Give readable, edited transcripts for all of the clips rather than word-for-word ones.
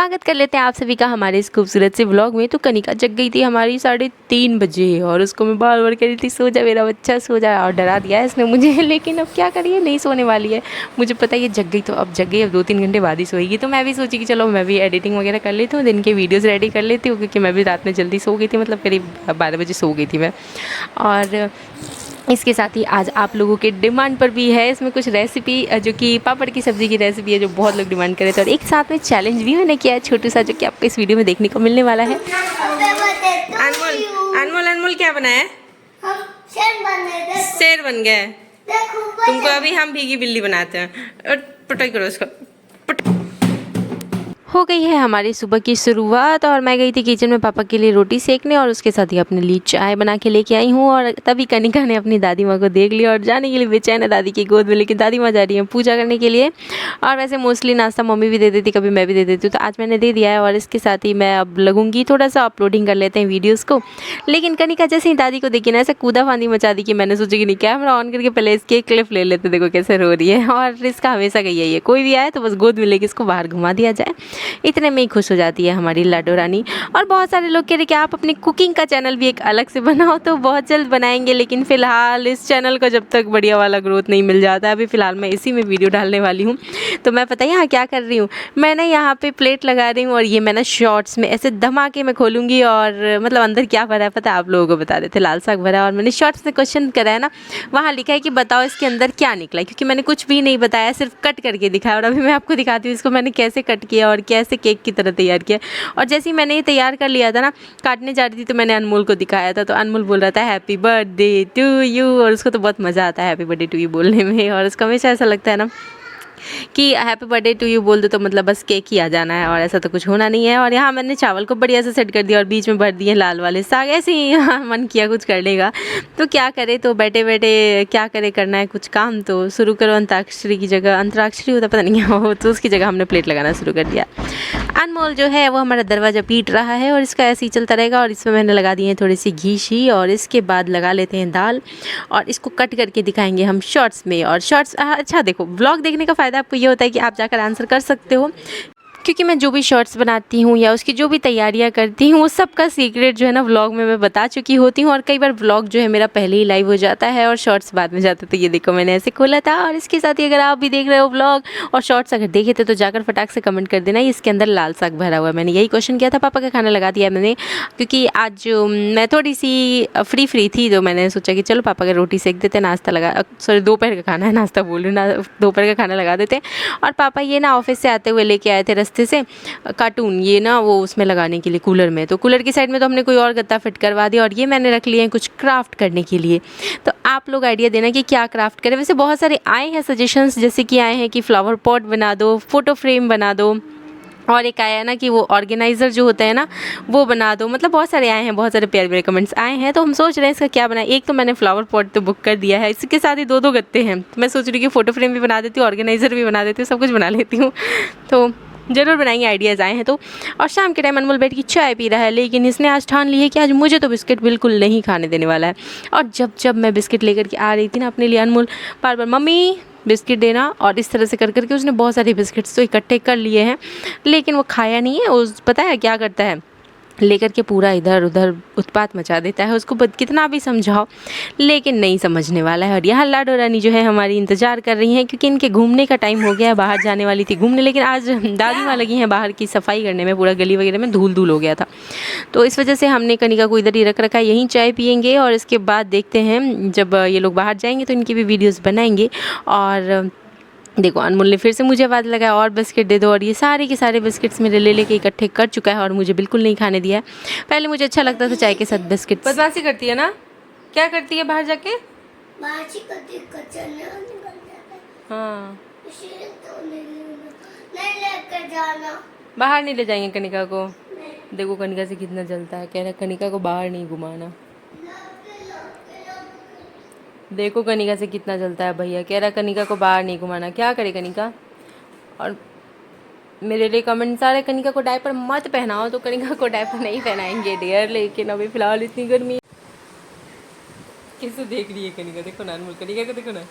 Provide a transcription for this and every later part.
स्वागत कर लेते हैं आप सभी का हमारे इस खूबसूरत से व्लॉग में। तो कनिका जग गई थी हमारी 3:30 बजे और उसको मैं बार बार कह रही थी सो जा मेरा बच्चा सो जा, और डरा दिया है इसने मुझे लेकिन अब क्या करिए, नहीं सोने वाली है। मुझे पता है ये जग गई तो अब जग गई, अब 2-3 घंटे बाद ही सोएगी। तो मैं भी सोची कि चलो मैं भी एडिटिंग वगैरह कर लेती हूँ, दिन के वीडियोज़ रेडी कर लेती हूँ, क्योंकि मैं भी रात में जल्दी सो गई थी, मतलब करीब 12 बजे सो गई थी मैं। और इसके साथ ही आज आप लोगों के डिमांड पर भी है इसमें कुछ रेसिपी, जो कि पापड़ की सब्ज़ी की रेसिपी है, जो बहुत लोग डिमांड कर रहे थे। और एक साथ में चैलेंज भी मैंने किया है छोटू सा, जो कि आपको इस वीडियो में देखने को मिलने वाला है। अनमोल अनमोल अनमोल क्या बनाया है? शेर बन गया है। तुमको अभी हम भीगी बिल्ली बनाते हैं। और पटाई करो उसको। हो गई है हमारी सुबह की शुरुआत और मैं गई थी किचन में पापा के लिए रोटी सेकने, और उसके साथ ही अपने लिए चाय बना के लेके आई हूँ। और तभी कनिका ने अपनी दादी माँ को देख लिया और जाने के लिए बेचैन है दादी की गोद में, लेकिन दादी माँ जा रही है पूजा करने के लिए। और वैसे मोस्टली नाश्ता मम्मी भी दे देती, कभी मैं भी दे देती हूँ, तो आज मैंने दे दिया है। और इसके साथ ही मैं अब लगूंगी थोड़ा सा अपलोडिंग कर लेते हैं वीडियोज़ को। लेकिन कनिका जैसे ही दादी को देखी ना, ऐसे कूदा फांदी मचा दी कि मैंने सोचा कि नहीं कैमरा ऑन करके पहले इसकी एक क्लिप ले लेते, देखो कैसे रो रही है। और इसका हमेशा का यही है, कोई भी आए तो बस गोद में लेके इसको बाहर घुमा दिया जाए, इतने में ही खुश हो जाती है हमारी लाडो रानी। और बहुत सारे लोग कह रहे कि आप अपनी कुकिंग का चैनल भी एक अलग से बनाओ, तो बहुत जल्द बनाएंगे, लेकिन फ़िलहाल इस चैनल का जब तक बढ़िया वाला ग्रोथ नहीं मिल जाता है, अभी फ़िलहाल मैं इसी में वीडियो डालने वाली हूँ। तो मैं पता है यहाँ क्या कर रही हूँ, मैंने यहाँ पे प्लेट लगा रही हूँ और ये मैं ना शॉर्ट्स में ऐसे धमाके में खोलूँगी। और मतलब अंदर क्या भरा है पता है, आप लोगों को बता देते, लाल साग भरा है। और मैंने शॉर्ट्स में क्वेश्चन करा है ना, वहाँ लिखा है कि बताओ इसके अंदर क्या निकला, क्योंकि मैंने कुछ भी नहीं बताया, सिर्फ कट करके दिखाया। और अभी मैं आपको दिखाती हूँ इसको मैंने कैसे कट किया और कैसे केक की तरह तैयार किया। और जैसे ही मैंने ये तैयार कर लिया था ना, काटने जा रही थी, तो मैंने अनमोल को दिखाया था, तो अनमोल बोल रहा था हैप्पी बर्थडे टू यू, और उसको तो बहुत मज़ा आता है हैप्पी बर्थडे टू यू बोलने में। और उसको हमेशा ऐसा लगता है ना कि हैप्पी बर्थडे टू यू बोल दो तो मतलब बस केक ही आ जाना है, और ऐसा तो कुछ होना नहीं है। और यहाँ मैंने चावल को बढ़िया से सेट कर दिया और बीच में भर दिए लाल वाले साग, ऐसे ही मन किया कुछ करने का, तो क्या करे, तो बैठे बैठे क्या करे, करना है कुछ काम तो शुरू करो। अंताक्षरी की जगह, अंतराक्षरी होता पता नहीं क्या हो, तो उसकी जगह हमने प्लेट लगाना शुरू कर दिया। अनमोल जो है वो हमारा दरवाज़ा पीट रहा है और इसका ऐसे ही चलता रहेगा। और इसमें मैंने लगा दिए हैं थोड़ी सी घी शी, और इसके बाद लगा लेते हैं दाल, और इसको कट करके दिखाएंगे हम शॉर्ट्स में। और शॉर्ट्स अच्छा देखो, व्लॉग देखने का फ़ायदा आपको ये होता है कि आप जाकर आंसर कर सकते हो, क्योंकि मैं जो भी शॉर्ट्स बनाती हूँ या उसकी जो भी तैयारियाँ करती हूँ, उस सब का सीक्रेट जो है ना व्लॉग में मैं बता चुकी होती हूँ। और कई बार व्लॉग जो है मेरा पहले ही लाइव हो जाता है और शॉर्ट्स बाद में जाता है। तो ये देखो मैंने ऐसे खोला था। और इसके साथ ही अगर आप भी देख रहे हो व्लॉग और शॉर्ट्स अगर देखे थे, तो जाकर फटाक से कमेंट कर देना इसके अंदर लाल साग भरा हुआ है। मैंने यही क्वेश्चन किया था, पापा का खाना लगा दिया मैंने, क्योंकि आज मैं थोड़ी सी फ्री थी, तो मैंने सोचा कि चलो पापा का रोटी सेक देते, नाश्ता लगा, सॉरी दोपहर का खाना है, नाश्ता बोल रही हूँ ना, दोपहर का खाना लगा देते। और पापा ये ना ऑफिस से आते हुए लेके आए थे रास्ते से कार्टून, ये ना वो उसमें लगाने के लिए कूलर में, तो कूलर की साइड में तो हमने कोई और गत्ता फिट करवा दिया। और ये मैंने रख लिए हैं कुछ क्राफ्ट करने के लिए। तो आप लोग आइडिया देना कि क्या क्राफ्ट करें। वैसे बहुत सारे आए हैं सजेशंस, जैसे कि आए हैं कि फ्लावर पॉट बना दो, फोटो फ्रेम बना दो, और एक आया है ना कि वो ऑर्गेनाइज़र जो होता है ना वो बना दो। मतलब बहुत सारे आए हैं, बहुत सारे प्यारे प्यारे कमेंट्स आए हैं। तो हम सोच रहे हैं इसका क्या बनाए। एक तो मैंने फ्लावर पॉट तो बुक कर दिया है, इसके साथ ही 2-2 गत्ते हैं, तो मैं सोच रही हूँ कि फ़ोटो फ्रेम भी बना देती हूँ, ऑर्गेनाइज़र भी बना देती हूँ, सब कुछ बना लेती हूँ। तो ज़रूर बनाएंगे, आइडियाज़ आए हैं तो। और शाम के टाइम अनमोल बैठ के चाय पी रहा है, लेकिन इसने आज ठान ली है कि आज मुझे तो बिस्किट बिल्कुल नहीं खाने देने वाला है। और जब जब मैं बिस्किट लेकर के आ रही थी ना अपने लिए, अनमोल बार बार मम्मी बिस्किट देना, और इस तरह से कर करके उसने बहुत सारे बिस्किट्स तो इकट्ठे कर लिए हैं, लेकिन वो खाया नहीं है। उस पता है क्या करता है, लेकर के पूरा इधर उधर उत्पात मचा देता है। उसको कितना भी समझाओ लेकिन नहीं समझने वाला है। और यहाँ लाडो रानी जो है हमारी इंतज़ार कर रही हैं, क्योंकि इनके घूमने का टाइम हो गया है। बाहर जाने वाली थी घूमने, लेकिन आज दादी माँ लगी हैं बाहर की सफाई करने में, पूरा गली वगैरह में धूल धूल हो गया था, तो इस वजह से हमने कनिका को इधर ही रख रखा है। यहीं चाय पियेंगे और इसके बाद देखते हैं जब ये लोग बाहर जाएंगे तो इनकी भी वीडियोज़ बनाएंगे। और देखो अनमोल ने फिर से मुझे आवाज़ लगाया और बिस्किट दे दो, और ये सारे के सारे बिस्किट्स मेरे ले लेके इकट्ठे कर चुका है और मुझे बिल्कुल नहीं खाने दिया है। पहले मुझे अच्छा लगता था चाय के साथ बिस्किट। बदमाशी करती है ना, क्या करती है बाहर जाके? हाँ, बाहर नहीं ले जाएंगे कनिका को। देखो कनिका से कितना जलता है, कह रहा है कनिका को बाहर नहीं घुमाना। देखो कनिका से कितना जलता है भैया, कह रहा कनिका को बाहर नहीं घुमाना, क्या करे कनिका। और मेरे लिए कमेंट सारे, कनिका को डायपर मत पहनाओ, तो कनिका को डायपर नहीं पहनाएंगे डियर, लेकिन अभी फ़िलहाल इतनी गर्मी। कैसे देख रही है कनिका, देखो ना अनमोल, कनिका को देखो ना।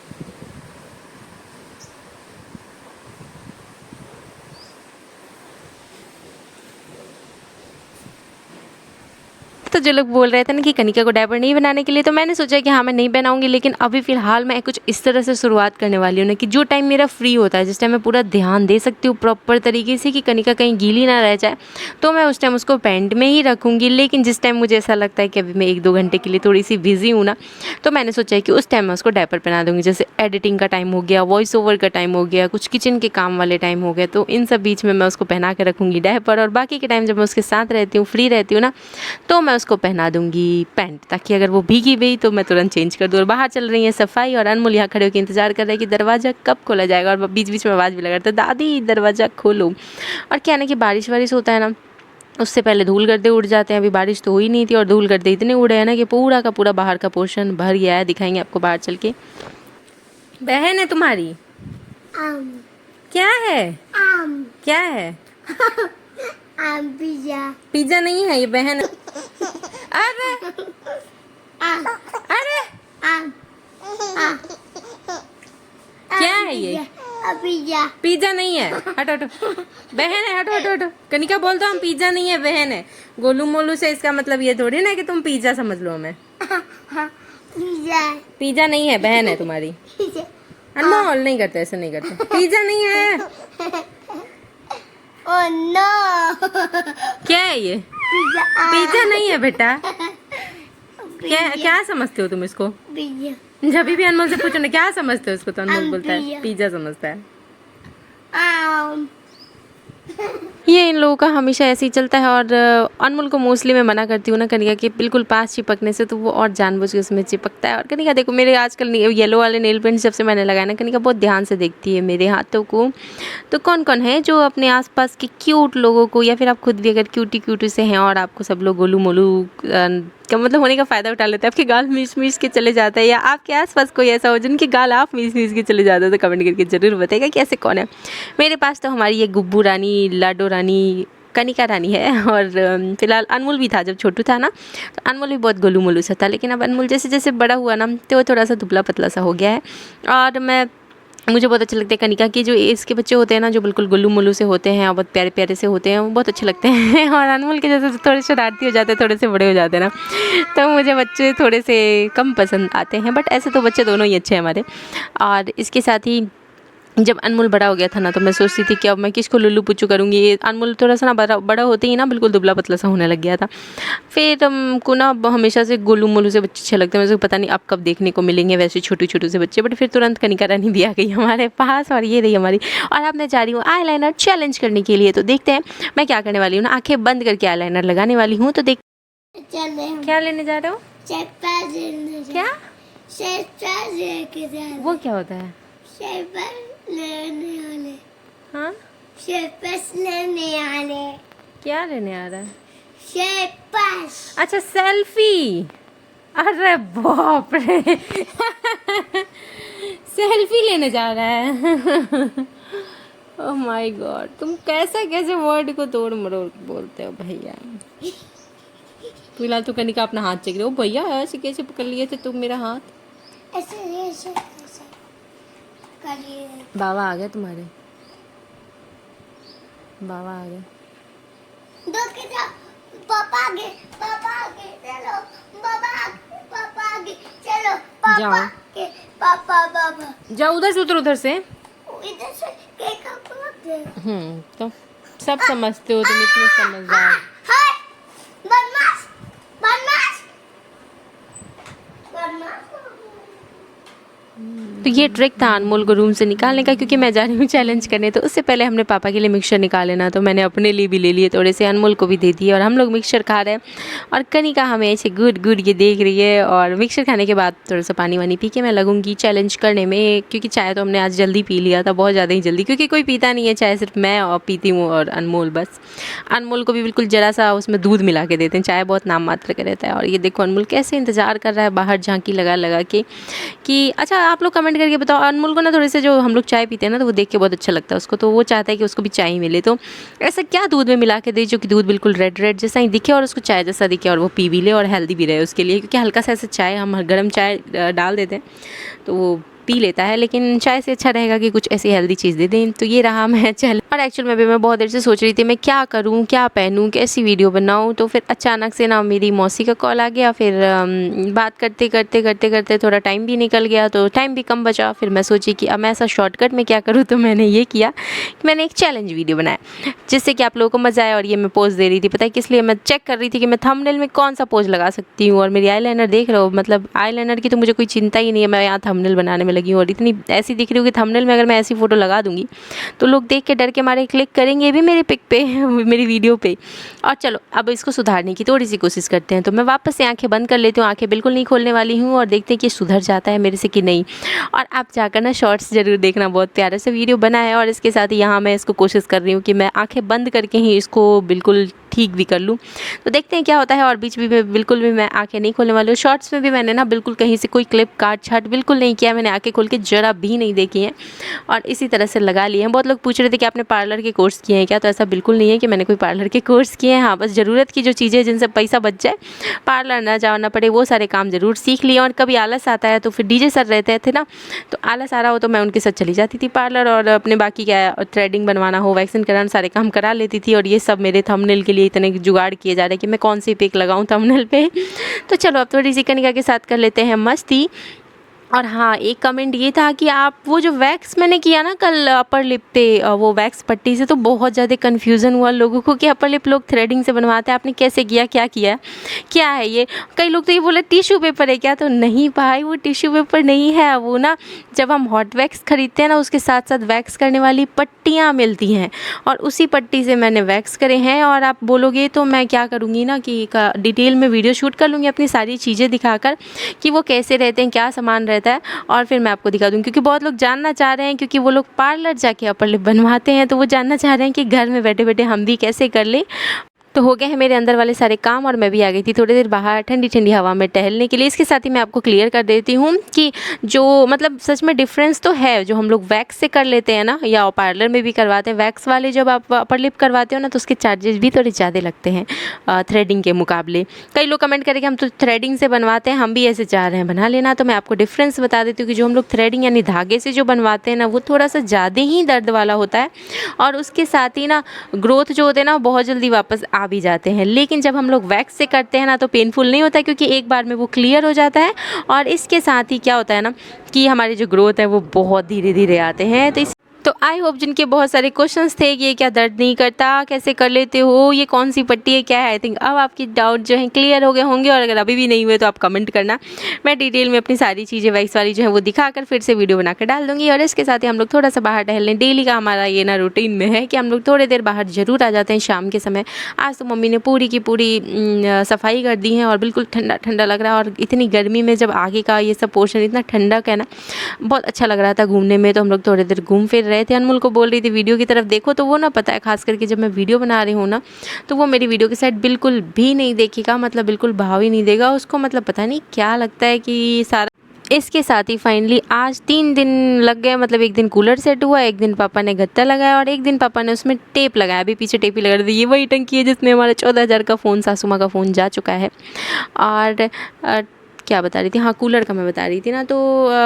तो जो लोग बोल रहे थे ना कि कनिका को डायपर नहीं बनाने के लिए, तो मैंने सोचा कि हाँ मैं नहीं बनाऊंगी, लेकिन अभी फ़िलहाल मैं कुछ इस तरह से शुरुआत करने वाली हूँ ना कि जो टाइम मेरा फ्री होता है, जिस टाइम मैं पूरा ध्यान दे सकती हूँ प्रॉपर तरीके से कि कनिका कहीं गीली ना रह जाए, तो मैं उस टाइम उसको पैंट में ही रखूँगी। लेकिन जिस टाइम मुझे ऐसा लगता है कि अभी मैं 1-2 घंटे के लिए थोड़ी सी बिज़ी हूँ ना, तो मैंने सोचा है कि उस टाइम मैं उसको डायपर पहना दूँगी। जैसे एडिटिंग का टाइम हो गया, वॉइस ओवर का टाइम हो गया, कुछ किचन के काम वाले टाइम हो गए, तो इन सब बीच में मैं उसको पहना के रखूँगी डायपर। और बाकी के टाइम जब मैं उसके साथ रहती हूँ, फ्री रहती हूँ ना, तो मैं उसको पहना दूँगी पैंट, ताकि अगर वो भीगी हुई तो मैं तुरंत चेंज कर दूँ। और बाहर चल रही है सफाई, और अनमोल यहाँ खड़े होकर इंतज़ार कर रहे हैं कि दरवाज़ा कब खोला जाएगा, और बीच बीच में आवाज़ भी लगा रहा था, दादी दरवाज़ा खोलो। और क्या है ना कि बारिश वारिश होता है ना, उससे पहले धूल गर्दे उड़ जाते हैं। अभी बारिश तो हुई नहीं थी और धूल गर्दे इतने उड़े हैं ना कि पूरा का पूरा बाहर का पोर्शन भर गया है। दिखाएंगे आपको बाहर चल के। बहन है तुम्हारी? क्या है? क्या है? पिज्जा। पिज्जा नहीं है, ये बहन है। अरे अरे क्या है ये? पिज्जा। पिज्जा नहीं है, हटो हटो। बहन है, हटो हटो हटो। कनिका बोल दो हम पिज्जा नहीं है, बहन है। गोलू मोलू से इसका मतलब ये थोड़ी ना कि तुम पिज्जा समझ लो हमें। पिज्जा। पिज्जा नहीं है, बहन है तुम्हारी। अनमोल नहीं करते, ऐसे नहीं करते। पिज्जा नहीं है। Oh no. क्या है ये? पिज्जा। पिज्जा नहीं है बेटा। क्या क्या समझते हो तुम इसको? पिज्जा। जब भी अनमोल से पूछो ना क्या समझते हो इसको, तो अनमोल बोलता है पिज्जा। पिज्जा समझता है। ये इन लोगों का हमेशा ऐसे ही चलता है। और अनमोल को मोस्टली मैं मना करती हूँ ना कनिका के बिल्कुल पास चिपकने से, तो वो और जानबूझ के उसमें चिपकता है। और कनिका देखो मेरे आजकल येलो वाले नेल पेंट जब से मैंने लगाया ना, कनिका बहुत ध्यान से देखती है मेरे हाथों को। तो कौन कौन है जो अपने आसपास के क्यूट लोगों को, या फिर आप खुद भी अगर क्यूटी से हैं और आपको सब लोग गोलू मोलू का मतलब होने का फ़ायदा उठा लेते हैं, आपके गाल मीस के चले जाता है, या आपके आसपास कोई ऐसा हो जिनके गाल आप मीस के चले जाते हैं, तो कमेंट करके ज़रूर बताइएगा कि ऐसे कौन है। मेरे पास तो हमारी ये गुब्बू रानी, लाडो रानी, कनिका रानी है। और फिलहाल अनमोल भी था जब छोटू था ना, तो अनमोल भी बहुत गोलू मोलू सा था। लेकिन अब अनमोल जैसे जैसे बड़ा हुआ ना, तो वो थोड़ा सा दुबला पतला सा हो गया है। और मुझे बहुत अच्छे लगते हैं कनिका के जो एज के बच्चे होते हैं ना, जो बिल्कुल गोलू मोलू से होते हैं और बहुत प्यारे प्यारे से होते हैं, वो बहुत अच्छे लगते हैं। और अनमोल के जैसे थोड़े शरारती हो जाते हैं, थोड़े से बड़े हो जाते हैं ना, तो मुझे बच्चे थोड़े से कम पसंद आते हैं। बट ऐसे तो बच्चे दोनों ही अच्छे हैं हमारे। और इसके साथ ही जब अनमोल बड़ा हो गया था ना, तो मैं सोचती थी कि अब मैं किसको लुल्लू पुच्चू करूँगी। ये अनमोल थोड़ा सा ना बड़ा होते ही ना बिल्कुल दुबला पतला सा होने लग गया था। फिर हमको ना हमेशा से गोलू मोलू से बच्चे अच्छे लगते हैं। मुझे पता नहीं अब कब देखने को मिलेंगे वैसे छोटू से बच्चे। बट फिर तुरंत कनिका रानी भी आ गई हमारे पास, और ये रही हमारी। और अब मैं जा रही हूँ आईलाइनर चैलेंज करने के लिए। तो देखते हैं मैं क्या करने वाली हूँ ना, आंखें बंद करके आईलाइनर लगाने वाली हूँ। तो देख क्या लेने जा रहे हो? क्या वो क्या होता है? लेने वाले। हाँ शेपस लेने वाले। क्या लेने आ रहा है? शेपस। अच्छा सेल्फी। अरे बाप रे। सेल्फी लेने जा रहा है। ओह माय गॉड, तुम कैसे वर्ड को तोड़ मरोड़ बोलते हो भैया। फिलहाल तो कनिका अपना हाथ चेक रहे हो। भैया ऐसे कैसे पकड़ लिए थे तुम मेरा हाथ? ऐसे करिए। बाबा आ गए तुम्हारे? बाबा आ गए। दूध के जाओ। पापा आ गए चलो। पापा आ गए चलो। जाओ। पापा जाओ उधर से, उधर से। इधर से केक काटते। तो सब समझते हो तुम, इतने समझदार। हाय बदमाश। तो ये ट्रिक था अनमोल को रूम से निकालने का, क्योंकि मैं जा रही हूँ चैलेंज करने। तो उससे पहले हमने पापा के लिए मिक्सचर निकाल लेना, तो मैंने अपने लिए भी ले लिए थोड़े से, अनमोल को भी दे दिए। और हम लोग मिक्सचर खा रहे हैं, और कनिका हमें ऐसे गुड ये देख रही है। और मिक्सचर खाने के बाद थोड़ा सा पानी वानी पी के मैं लगूंगी चैलेंज करने में, क्योंकि चाय तो हमने आज जल्दी पी लिया था, बहुत ज़्यादा ही जल्दी, क्योंकि कोई पीता नहीं है चाय, सिर्फ मैं और पीती हूँ और अनमोल बस। अनमोल को भी बिल्कुल ज़रा सा उसमें दूध मिला के देते हैं, चाय बहुत नाम मात्र का रहता है। और ये देखो अनमोल कैसे इंतज़ार कर रहा है बाहर झांकी लगा के कि अच्छा आप लोग कमेंट करके बताओ। अनमोल को ना थोड़े से जो हम लोग चाय पीते हैं ना, तो वो देख के बहुत अच्छा लगता है उसको, तो वो चाहता है कि उसको भी चाय ही मिले। तो ऐसा क्या दूध में मिला के दे जो कि दूध बिल्कुल रेड जैसा ही दिखे और उसको चाय जैसा दिखे, और वो पी भी ले और हेल्दी भी रहे उसके लिए। क्योंकि हल्का सा ऐसा चाय हम गर्म चाय डाल देते हैं तो वो पी लेता है, लेकिन चाय से अच्छा रहेगा कि कुछ ऐसी हेल्दी चीज़ दे दें। तो ये रहा मैं चल। और एक्चुअल में भी मैं बहुत देर से सोच रही थी मैं क्या करूँ, क्या पहनूँ, कैसी वीडियो बनाऊँ। तो फिर अचानक से ना मेरी मौसी का कॉल आ गया। फिर बात करते करते थोड़ा टाइम भी निकल गया, तो टाइम भी कम बचा। फिर मैं सोची कि अब मैं ऐसा शॉर्टकट में क्या करूँ, तो मैंने ये किया कि मैंने एक चैलेंज वीडियो बनाया जिससे कि आप लोगों को मज़ा आए। और ये मैं पोज दे रही थी, पता है किस लिए? मैं चेक कर रही थी कि मैं थंबनेल में कौन सा पोज लगा सकती हूँ। और मेरी आईलाइनर देख रहे हो, मतलब आईलाइनर की तो मुझे कोई चिंता ही नहीं है, मैं यहाँ थंबनेल बनाने में लगी हूँ। और इतनी ऐसी दिख रही हूँ कि थंबनेल में अगर मैं ऐसी फ़ोटो लगा दूँगी तो लोग देख के डर के मारे क्लिक करेंगे भी मेरे पिक पे मेरी वीडियो पे। और चलो अब इसको सुधारने की थोड़ी सी कोशिश करते हैं। तो मैं वापस से आंखें बंद कर लेती हूँ, आंखें बिल्कुल नहीं खोलने वाली हूँ और देखते हैं कि सुधर जाता है मेरे से कि नहीं। और आप जाकर ना शॉर्ट्स ज़रूर देखना, बहुत प्यारा सा वीडियो बना है। और इसके साथ ही यहाँ मैं इसको कोशिश कर रही हूँ कि मैं आंखें बंद करके ही इसको बिल्कुल ठीक भी कर लूँ। तो देखते हैं क्या होता है। और बीच में बिल्कुल भी मैं आंखें नहीं खोलने वाली हूँ। शॉर्ट्स में भी मैंने ना बिल्कुल कहीं से कोई क्लिप काट छाट बिल्कुल नहीं किया, मैंने आंखें खोल के जरा भी नहीं देखी हैं और इसी तरह से लगा लिए हैं। बहुत लोग पूछ रहे थे कि आपने पार्लर के कोर्स किए हैं क्या? तो ऐसा बिल्कुल नहीं है कि मैंने कोई पार्लर के कोर्स किए हैं। हाँ, बस ज़रूरत की जो चीज़ें जिनसे पैसा बच जाए, पार्लर ना जाना पड़े, वो सारे काम ज़रूर सीख लिए। और कभी आलस आता है तो फिर डीजे सर रहते थे ना, तो आलस आ रहा हो तो मैं उनके साथ चली जाती थी पार्लर और अपने बाकी क्या थ्रेडिंग बनवाना हो, वैक्सिंग कराना, सारे काम करा लेती थी। और ये सब मेरे थंबनेल के लिए इतने जुगाड़ किए जा रहे हैं कि मैं कौन सी पिक लगाऊं थंबनेल पे। तो चलो अब थोड़ी सी कनिका के साथ कर लेते हैं मस्ती। और हाँ, एक कमेंट ये था कि आप वो जो वैक्स मैंने किया ना कल अपर लिप पे, वो वैक्स पट्टी से, तो बहुत ज़्यादा कन्फ्यूज़न हुआ लोगों को कि अपर लिप लोग थ्रेडिंग से बनवाते हैं, आपने कैसे किया, क्या किया, क्या है ये? कई लोग तो ये बोले टिश्यू पेपर है क्या? तो नहीं भाई, वो टिश्यू पेपर नहीं है। वो ना जब हम हॉट वैक्स खरीदते हैं ना, उसके साथ साथ वैक्स करने वाली पट्टियाँ मिलती हैं और उसी पट्टी से मैंने वैक्स करे हैं। और आप बोलोगे तो मैं क्या करूँगी ना कि डिटेल में वीडियो शूट कर लूँगी अपनी सारी चीज़ें दिखाकर कि वो कैसे रहते हैं, क्या सामान रहता है, और फिर मैं आपको दिखा दूँगी। क्योंकि बहुत लोग जानना चाह रहे हैं, क्योंकि वो लोग पार्लर जाके अपर लिप बनवाते हैं, तो वो जानना चाह रहे हैं कि घर में बैठे बैठे हम भी कैसे कर लें। तो हो गए हैं मेरे अंदर वाले सारे काम और मैं भी आ गई थी थोड़ी देर बाहर ठंडी ठंडी हवा में टहलने के लिए। इसके साथ ही मैं आपको क्लियर कर देती हूँ कि जो मतलब सच में डिफरेंस तो है, जो हम लोग वैक्स से कर लेते हैं ना या पार्लर में भी करवाते हैं, वैक्स वाले जब आप अपर लिप करवाते हो ना तो उसके चार्जेस भी थोड़े ज़्यादा लगते हैं थ्रेडिंग के मुकाबले। कई लोग कमेंट करें कि हम तो थ्रेडिंग से बनवाते हैं, हम भी ऐसे चाह रहे हैं बना लेना। तो मैं आपको डिफरेंस बता देती हूँ कि जो हम लोग थ्रेडिंग यानी धागे से जो बनवाते हैं ना, वो थोड़ा सा ज़्यादा ही दर्द वाला होता है और उसके साथ ही ना ग्रोथ जो होते हैं ना बहुत जल्दी वापस आ भी जाते हैं। लेकिन जब हम लोग वैक्स से करते हैं ना तो पेनफुल नहीं होता है, क्योंकि एक बार में वो क्लियर हो जाता है। और इसके साथ ही क्या होता है ना कि हमारी जो ग्रोथ है वो बहुत धीरे धीरे आते हैं। तो आई होप जिनके बहुत सारे क्वेश्चंस थे कि ये क्या दर्द नहीं करता, कैसे कर लेते हो, ये कौन सी पट्टी है, क्या है, आई थिंक अब आपकी डाउट जो है क्लियर हो गए होंगे। और अगर अभी भी नहीं हुए तो आप कमेंट करना, मैं डिटेल में अपनी सारी चीज़ें वैक्स वाली जो है वो दिखाकर फिर से वीडियो बनाकर डाल दूँगी। और इसके साथ ही हम लोग थोड़ा सा बाहर टहलने, डेली का हमारा ये ना रूटीन में है कि हम लोग थोड़ी देर बाहर ज़रूर आ जाते हैं शाम के समय। आज तो मम्मी ने पूरी की पूरी सफाई कर दी है और बिल्कुल ठंडा ठंडा लग रहा है। और इतनी गर्मी में जब आगे का ये सब पोर्शन इतना ठंडक है ना, बहुत अच्छा लग रहा था घूमने में। तो हम लोग थोड़ी देर घूम फिर रहे थे। अनमोल को बोल रही थी वीडियो की तरफ देखो, तो वो ना पता है खास करके जब मैं वीडियो बना रही हूँ ना तो वो मेरी वीडियो के साइड बिल्कुल भी नहीं देखेगा, मतलब बिल्कुल भाव ही नहीं देगा उसको, मतलब पता नहीं क्या लगता है कि सारा। इसके साथ ही फाइनली आज 3 दिन लग गए, मतलब एक दिन कूलर सेट हुआ, एक दिन पापा ने गत्ता लगाया और एक दिन पापा ने उसमें टेप लगाया। अभी पीछे टेप ही लगा दी। ये वही टंकी है जिसमें हमारा 14,000 का फ़ोन, सासू माँ का फ़ोन जा चुका है। और क्या बता रही थी, हाँ कूलर का मैं बता रही थी ना। तो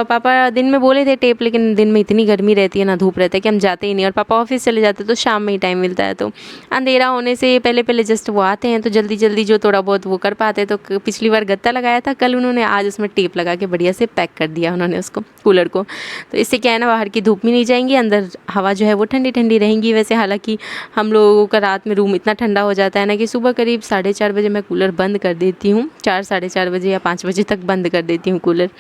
पापा दिन में बोले थे टेप, लेकिन दिन में इतनी गर्मी रहती है ना, धूप रहता है कि हम जाते ही नहीं। और पापा ऑफिस चले जाते तो शाम में ही टाइम मिलता है, तो अंधेरा होने से पहले पहले जस्ट वो आते हैं तो जल्दी जल्दी जो थोड़ा बहुत वो कर पाते हैं। तो पिछली बार गत्ता लगाया था कल उन्होंने, आज उसमें टेप लगा के बढ़िया से पैक कर दिया उन्होंने उसको, कूलर को। तो इससे क्या है ना, बाहर की धूप भी नहीं जाएंगी, अंदर हवा जो है वो ठंडी ठंडी रहेंगी। वैसे हालांकि हम लोगों का रात में रूम इतना ठंडा हो जाता है ना कि सुबह करीब 4:30 बजे मैं कूलर बंद कर देती हूँ, 4 साढ़े 4 बजे या 5 बजे तक बंद कर देती हूँ कूलर।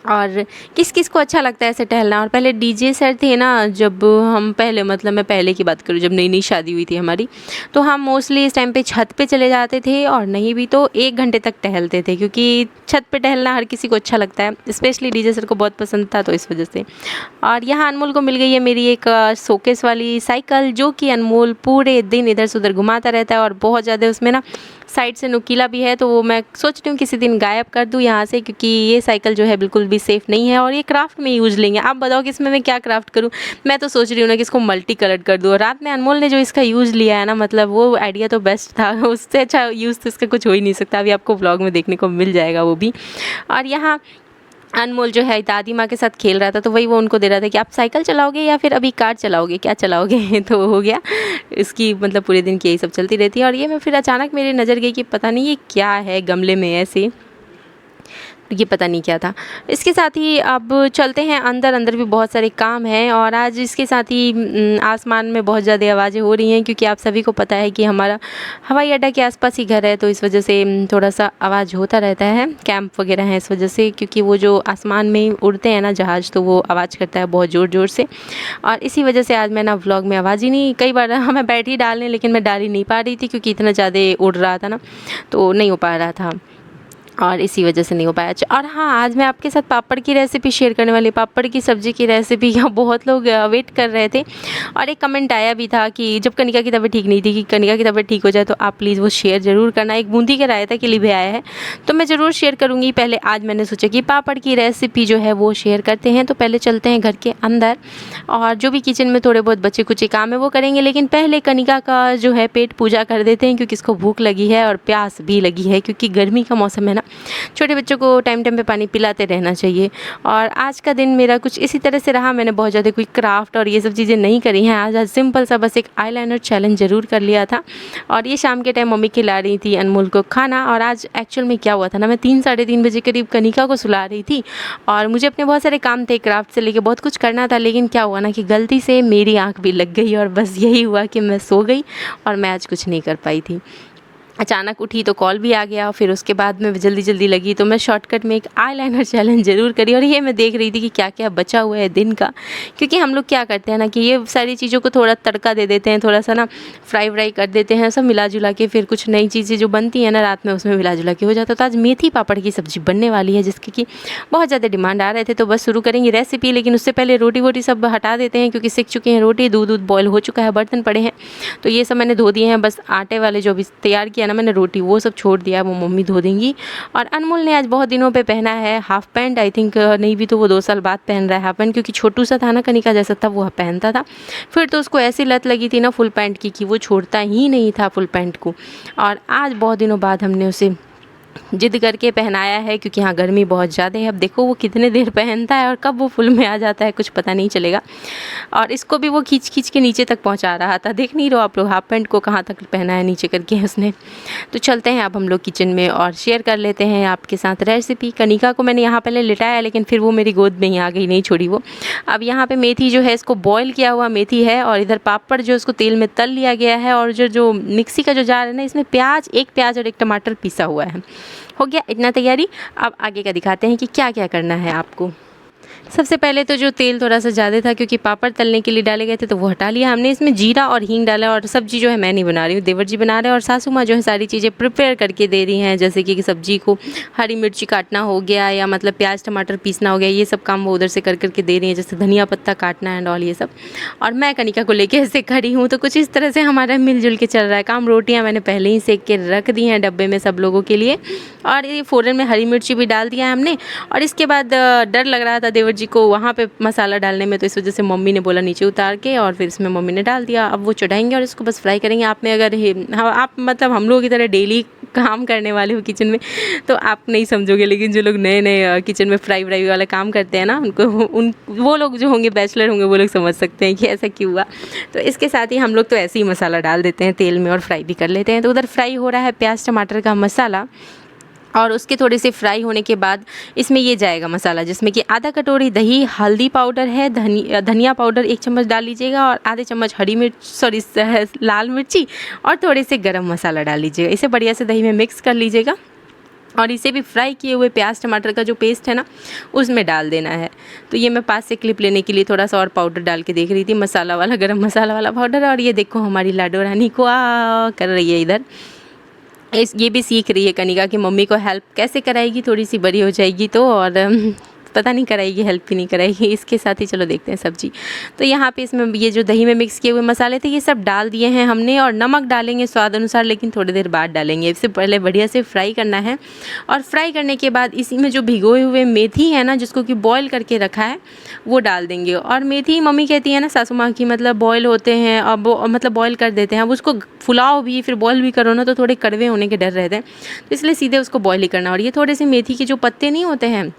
और किस किस को अच्छा लगता है ऐसे टहलना। और पहले डीजे सर थे ना, जब हम पहले, मतलब मैं पहले की बात करूँ जब नई नई शादी हुई थी हमारी, तो हम मोस्टली इस टाइम पे छत पे चले जाते थे और नहीं भी तो 1 घंटे तक टहलते थे, क्योंकि छत पे टहलना हर किसी को अच्छा लगता है, स्पेशली डीजे सर को बहुत पसंद था, तो इस वजह से। और यहाँ अनमोल को मिल गई है मेरी एक शोकेस वाली साइकिल, जो कि अनमोल पूरे दिन इधर से उधर घुमाता रहता है और बहुत ज़्यादा उसमें ना साइड से नुकीला भी है। तो वो मैं सोच रही हूँ किसी दिन गायब कर दूँ यहाँ से, क्योंकि ये साइकिल जो है बिल्कुल भी सेफ़ नहीं है और ये क्राफ्ट में यूज़ लेंगे। आप बताओ कि इसमें मैं क्या क्राफ्ट करूँ। मैं तो सोच रही हूँ ना कि इसको मल्टी कलर्ड कर दूँ। रात में अनमोल ने जो इसका यूज़ लिया है ना, मतलब वो आइडिया तो बेस्ट था, उससे अच्छा यूज़ तो इसका कुछ हो ही नहीं सकता। अभी आपको व्लॉग में देखने को मिल जाएगा वो भी। और यहाँ अनमोल जो है दादी माँ के साथ खेल रहा था, तो वही वो उनको दे रहा था कि आप साइकिल चलाओगे या फिर अभी कार चलाओगे, क्या चलाओगे। तो हो गया इसकी, मतलब पूरे दिन की यही सब चलती रहती है। और ये मैं फिर अचानक मेरी नज़र गई कि पता नहीं ये क्या है गमले में ऐसे, ये पता नहीं क्या था। इसके साथ ही अब चलते हैं अंदर, अंदर भी बहुत सारे काम हैं। और आज इसके साथ ही आसमान में बहुत ज़्यादा आवाज़ें हो रही हैं, क्योंकि आप सभी को पता है कि हमारा हवाई अड्डा के आसपास ही घर है, तो इस वजह से थोड़ा सा आवाज़ होता रहता है, कैंप वगैरह है इस वजह से, क्योंकि वो जो आसमान में उड़ते हैं ना जहाज़, तो वो आवाज़ करता है बहुत ज़ोर ज़ोर से। और इसी वजह से आज मैं ना व्लॉग में आवाज़ ही नहीं, कई बार मैं बैठी डालने, लेकिन मैं डाल ही नहीं पा रही थी क्योंकि इतना ज़्यादा उड़ रहा था ना, तो नहीं हो पा रहा था, और इसी वजह से नहीं हो पाया। और हाँ, आज मैं आपके साथ पापड़ की रेसिपी शेयर करने वाली, पापड़ की सब्ज़ी की रेसिपी। यहाँ बहुत लोग वेट कर रहे थे, और एक कमेंट आया भी था कि जब कनिका की तबीयत ठीक नहीं थी, कि कनिका की तबीयत ठीक हो जाए तो आप प्लीज़ वो शेयर ज़रूर करना। एक बूंदी का रायता के लिए भी आया है, तो मैं ज़रूर शेयर करूँगी। पहले आज मैंने सोचा कि पापड़ की रेसिपी जो है वो शेयर करते हैं, तो पहले चलते हैं घर के अंदर, और जो भी किचन में थोड़े बहुत बचे कुछ काम है वो करेंगे। लेकिन पहले कनिका का जो है पेट पूजा कर देते हैं, क्योंकि इसको भूख लगी है और प्यास भी लगी है, क्योंकि गर्मी का मौसम है ना, छोटे बच्चों को टाइम टाइम पे पानी पिलाते रहना चाहिए। और आज का दिन मेरा कुछ इसी तरह से रहा, मैंने बहुत ज़्यादा कोई क्राफ्ट और ये सब चीज़ें नहीं करी हैं। आज सिंपल सा बस एक आईलाइनर चैलेंज ज़रूर कर लिया था, और ये शाम के टाइम मम्मी खिला रही थी अनमोल को खाना। और आज एक्चुअल में क्या हुआ था ना, मैं 3 साढ़े 3 बजे करीब कनिका को सुला रही थी, और मुझे अपने बहुत सारे काम थे, क्राफ्ट से लेके बहुत कुछ करना था। लेकिन क्या हुआ ना कि गलती से मेरी आँख भी लग गई, और बस यही हुआ कि मैं सो गई, और मैं आज कुछ नहीं कर पाई थी। अचानक उठी तो कॉल भी आ गया, फिर उसके बाद में जल्दी जल्दी लगी, तो मैं शॉर्टकट में एक आईलाइनर चैलेंज ज़रूर करी। और ये मैं देख रही थी कि क्या क्या बचा हुआ है दिन का, क्योंकि हम लोग क्या करते हैं ना कि ये सारी चीज़ों को थोड़ा तड़का दे देते हैं, थोड़ा सा ना फ्राई व्राई कर देते हैं, सब मिला जुला के, फिर कुछ नई चीज़ें जो बनती हैं ना रात में उसमें मिला जुला के हो जाता है। तो आज मेथी पापड़ की सब्ज़ी बनने वाली है, जिसकी कि बहुत ज़्यादा डिमांड आ रहे थे, तो बस शुरू करेंगे रेसिपी। लेकिन उससे पहले रोटी वोटी सब हटा देते हैं, क्योंकि सीख चुके हैं रोटी, दूध बॉयल हो चुका है, बर्तन पड़े हैं, तो ये सब मैंने धो दिए हैं। बस आटे वाले जो भी तैयार किया ना मैंने रोटी, वो सब छोड़ दिया, वो मम्मी धो देंगी। और अनमोल ने आज बहुत दिनों पे पहना है हाफ पैंट, आई थिंक नहीं भी तो वो 2 साल बाद पहन रहा है हाफ पैंट, क्योंकि छोटू सा था ना कनिका जैसा, तब वो पहनता था। फिर तो उसको ऐसी लत लगी थी ना फुल पैंट की, कि वो छोड़ता ही नहीं था फुल पैंट को। और आज बहुत दिनों बाद हमने उसे जिद करके पहनाया है, क्योंकि यहाँ गर्मी बहुत ज़्यादा है। अब देखो वो कितने देर पहनता है और कब वो फुल में आ जाता है, कुछ पता नहीं चलेगा। और इसको भी वो खींच खींच के नीचे तक पहुँचा रहा था, देख नहीं रहो आप लोग हाफ पैंट को कहाँ तक पहना है नीचे करके उसने। तो चलते हैं अब हम लोग किचन में और शेयर कर लेते हैं आपके साथ रेसिपी। कनिका को मैंने यहाँ पहले लिटाया, लेकिन फिर वो मेरी गोद में ही आ गई, नहीं छोड़ी वो। अब यहाँ पे मेथी जो है इसको बॉईल किया हुआ मेथी है, और इधर पापड़ जो इसको तेल में तल लिया गया है, और जो मिक्सी का जो जार है ना, इसमें एक प्याज और एक टमाटर पिसा हुआ है। हो गया इतना तैयारी। अब आगे का दिखाते हैं कि क्या क्या करना है आपको। सबसे पहले तो जो तेल थोड़ा सा ज़्यादा था, क्योंकि पापड़ तलने के लिए डाले गए थे, तो वो हटा लिया हमने। इसमें जीरा और हींग डाला, और सब्जी जो है मैं नहीं बना रही हूँ, देवर जी बना रहे हैं। और सासू माँ जो है सारी चीज़ें प्रिपेयर करके दे रही हैं, जैसे कि सब्जी को हरी मिर्ची काटना हो गया, या मतलब प्याज टमाटर पीसना हो गया, ये सब काम वो उधर से कर करके दे रही हैं, जैसे धनिया पत्ता काटना एंड ऑल ये सब। और मैं कनिका को लेके ऐसे खड़ी हूँ, तो कुछ इस तरह से हमारा मिलजुल के चल रहा है काम। रोटियाँ मैंने पहले ही सेक के रख दी हैं डब्बे में सब लोगों के लिए, और ये फ़ौरन में हरी मिर्ची भी डाल दिया है हमने। और इसके बाद डर लग रहा था देवर जी को वहाँ पे मसाला डालने में, तो इस वजह से मम्मी ने बोला नीचे उतार के, और फिर इसमें मम्मी ने डाल दिया। अब वो चढ़ाएंगे और इसको बस फ्राई करेंगे। आप में अगर आप मतलब हम लोगों की तरह डेली काम करने वाले हो किचन में, तो आप नहीं समझोगे, लेकिन जो लोग नए नए किचन में फ्राई व्राई वाला काम करते हैं ना, वो लोग जो होंगे बैचलर होंगे, वो लोग समझ सकते हैं कि ऐसा क्यों हुआ। तो इसके साथ ही हम लोग तो ऐसे ही मसाला डाल देते हैं तेल में और फ्राई भी कर लेते हैं। तो उधर फ्राई हो रहा है प्याज टमाटर का मसाला, और उसके थोड़े से फ्राई होने के बाद इसमें ये जाएगा मसाला, जिसमें कि आधा कटोरी दही, हल्दी पाउडर है, धनिया पाउडर 1 चम्मच डाल लीजिएगा, और आधे चम्मच लाल मिर्ची, और थोड़े से गरम मसाला डाल लीजिएगा। इसे बढ़िया से दही में मिक्स कर लीजिएगा, और इसे भी फ्राई किए हुए प्याज टमाटर का जो पेस्ट है ना, उसमें डाल देना है। तो ये मैं पास से क्लिप लेने के लिए थोड़ा सा और पाउडर डाल के देख रही थी, मसाला वाला, गरम मसाला वाला पाउडर। और ये देखो हमारी लाडो रानी को कर रही है इधर, ये भी सीख रही है कनिका कि मम्मी को हेल्प कैसे कराएगी, थोड़ी सी बड़ी हो जाएगी तो, और पता नहीं कराएगी, हेल्प ही नहीं कराएगी। इसके साथ ही चलो देखते हैं सब्जी। तो यहाँ पे इसमें ये जो दही में मिक्स किए हुए मसाले थे ये सब डाल दिए हैं हमने, और नमक डालेंगे स्वाद अनुसार, लेकिन थोड़ी देर बाद डालेंगे। इससे पहले बढ़िया से फ्राई करना है, और फ्राई करने के बाद इसी में जो भिगोए हुए मेथी है ना, जिसको कि बॉयल करके रखा है, वो डाल देंगे। और मेथी मम्मी कहती है ना सासू माँ की, मतलब बॉयल होते हैं, अब मतलब बॉयल कर देते हैं, अब उसको फुलाओ भी फिर बॉयल भी करो ना, तो थोड़े कड़वे होने के डर रहते हैं, तो इसलिए सीधे उसको बॉयल ही करना। और ये थोड़े से मेथी के जो पत्ते नहीं होते हैं,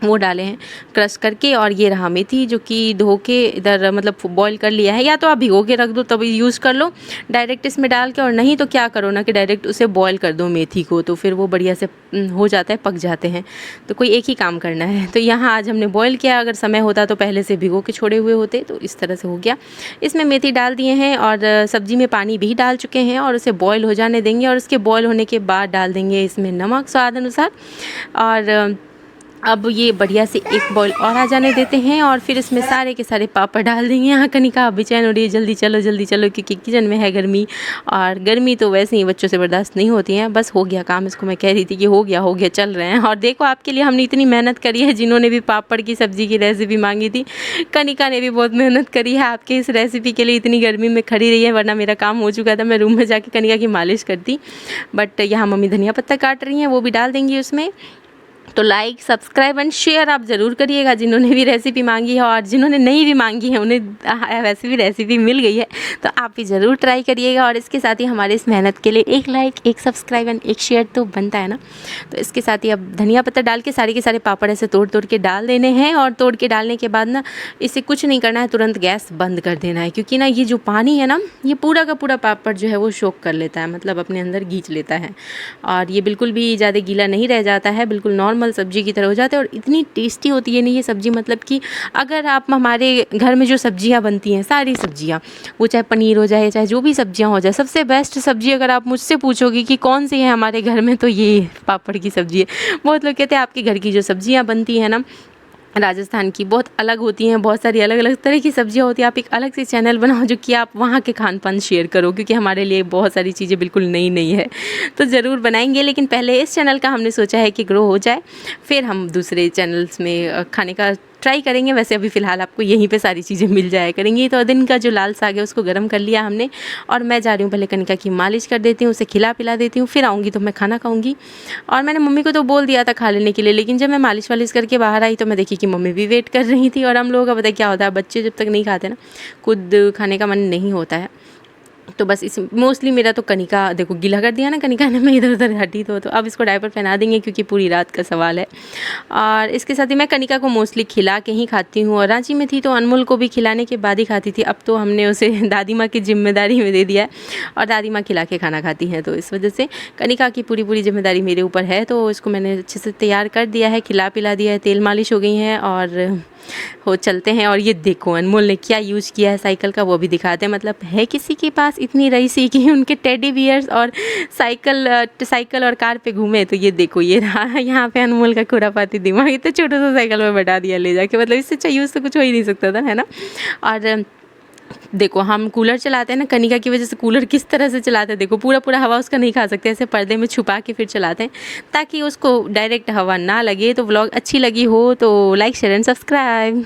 वो डाले हैं क्रश करके। और ये रहा मेथी जो कि धो के इधर मतलब बॉईल कर लिया है, या तो आप भिगो के रख दो तब यूज़ कर लो डायरेक्ट इसमें डाल के, और नहीं तो क्या करो ना कि डायरेक्ट उसे बॉईल कर दो मेथी को, तो फिर वो बढ़िया से हो जाता है, पक जाते हैं। तो कोई एक ही काम करना है। तो यहाँ आज हमने बॉईल किया, अगर समय होता तो पहले से भिगो के छोड़े हुए होते, तो इस तरह से हो गया। इसमें मेथी डाल दिए हैं और सब्ज़ी में पानी भी डाल चुके हैं और उसे बॉईल हो जाने देंगे। और उसके बॉईल होने के बाद डाल देंगे इसमें नमक स्वाद अनुसार। और अब ये बढ़िया से एक बॉईल और आ जाने देते हैं और फिर इसमें सारे के सारे पापड़ डाल देंगे। यहाँ कनिका बेचैन हो रही है, जल्दी चलो क्योंकि किचन में है गर्मी, और गर्मी तो वैसे ही बच्चों से बर्दाश्त नहीं होती है। बस हो गया काम, इसको मैं कह रही थी कि हो गया चल रहे हैं। और देखो आपके लिए हमने इतनी मेहनत करी है, जिन्होंने भी पापड़ की सब्ज़ी की रेसिपी मांगी थी, कनिका ने भी बहुत मेहनत करी है आपके इस रेसिपी के लिए, इतनी गर्मी में खड़ी रही है, वरना मेरा काम हो चुका था, मैं रूम में जाके कनिका की मालिश करती। बट यहाँ मम्मी धनिया पत्ता काट रही हैं, वो भी डाल देंगी उसमें। तो लाइक सब्सक्राइब एंड शेयर आप ज़रूर करिएगा जिन्होंने भी रेसिपी मांगी है, और जिन्होंने नहीं भी मांगी है उन्हें वैसे भी रेसिपी मिल गई है, तो आप भी ज़रूर ट्राई करिएगा। और इसके साथ ही हमारे इस मेहनत के लिए एक लाइक, एक सब्सक्राइब एंड एक शेयर तो बनता है ना। तो इसके साथ ही अब धनिया पत्ता डाल के सारे के सारे पापड़ ऐसे तोड़ के डाल देने हैं। और तोड़ के डालने के बाद ना इसे कुछ नहीं करना है, तुरंत गैस बंद कर देना है, क्योंकि ना ये जो पानी है ना, ये पूरा का पूरा पापड़ जो है वो सोख कर लेता है, मतलब अपने अंदर खींच लेता है। और ये बिल्कुल भी ज़्यादा गीला नहीं रह जाता है, बिल्कुल नॉर्मल सब्जी की तरह हो जाता है। और इतनी टेस्टी होती है ना ये सब्जी, मतलब कि अगर आप हमारे घर में जो सब्जियां बनती हैं, सारी सब्जियां, वो चाहे पनीर हो जाए, चाहे जो भी सब्जियां हो जाए, सबसे बेस्ट सब्जी अगर आप मुझसे पूछोगे कि कौन सी है हमारे घर में, तो ये पापड़ की सब्जी है। बहुत लोग कहते हैं आपके घर की जो सब्जियां बनती हैं ना राजस्थान की, बहुत अलग होती हैं, बहुत सारी अलग अलग तरह की सब्जियां होती हैं। आप एक अलग से चैनल बनाओ जो कि आप वहाँ के खान पान शेयर करो, क्योंकि हमारे लिए बहुत सारी चीज़ें बिल्कुल नई है। तो ज़रूर बनाएंगे, लेकिन पहले इस चैनल का हमने सोचा है कि ग्रो हो जाए, फिर हम दूसरे चैनल्स में खाने का ट्राई करेंगे। वैसे अभी फ़िलहाल आपको यहीं पे सारी चीज़ें मिल जाया करेंगी। तो दिन का जो लाल साग है उसको गर्म कर लिया हमने, और मैं जा रही हूँ पहले कनिका की मालिश कर देती हूँ, उसे खिला पिला देती हूँ, फिर आऊँगी तो मैं खाना खाऊँगी। और मैंने मम्मी को तो बोल दिया था खा लेने के लिए, लेकिन जब मैं मालिश वालिश करके बाहर आई तो मैं देखी कि मम्मी भी वेट कर रही थी। और हम लोगों का पता क्या होता है, बच्चे जब तक नहीं खाते ना, खुद खाने का मन नहीं होता है। तो बस इस मोस्टली मेरा तो कनिका देखो गीला कर दिया ना कनिका ने, मैं इधर उधर हटी तो अब इसको डायपर पहना देंगे, क्योंकि पूरी रात का सवाल है। और इसके साथ ही मैं कनिका को मोस्टली खिला के ही खाती हूँ, और रांची में थी तो अनमोल को भी खिलाने के बाद ही खाती थी। अब तो हमने उसे दादी माँ की जिम्मेदारी में दे दिया है, और दादी माँ खिला के खाना खाती हैं, तो इस वजह से कनिका की पूरी जिम्मेदारी मेरे ऊपर है। तो इसको मैंने अच्छे से तैयार कर दिया है, खिला पिला दिया है, तेल मालिश हो गई है, और हो चलते हैं। और ये देखो अनमोल ने क्या यूज़ किया है साइकिल का, वो भी दिखाते हैं। मतलब है किसी के पास इतनी रईसी कि उनके टेडी बियर्स और साइकिल और कार पे घूमे। तो ये देखो ये रहा यहाँ पे अनमोल का खुरापाती दिमाग, इतना छोटा सा साइकिल में बैठा दिया ले जाके, मतलब इससे अच्छा यूज़ तो कुछ हो ही नहीं सकता था, है ना। और देखो हम कूलर चलाते हैं ना, कनिका की वजह से कूलर किस तरह से चलाते हैं, देखो पूरा हवा उसका नहीं खा सकते, ऐसे पर्दे में छुपा के फिर चलाते हैं, ताकि उसको डायरेक्ट हवा ना लगे। तो व्लॉग अच्छी लगी हो तो लाइक शेयर एंड सब्सक्राइब।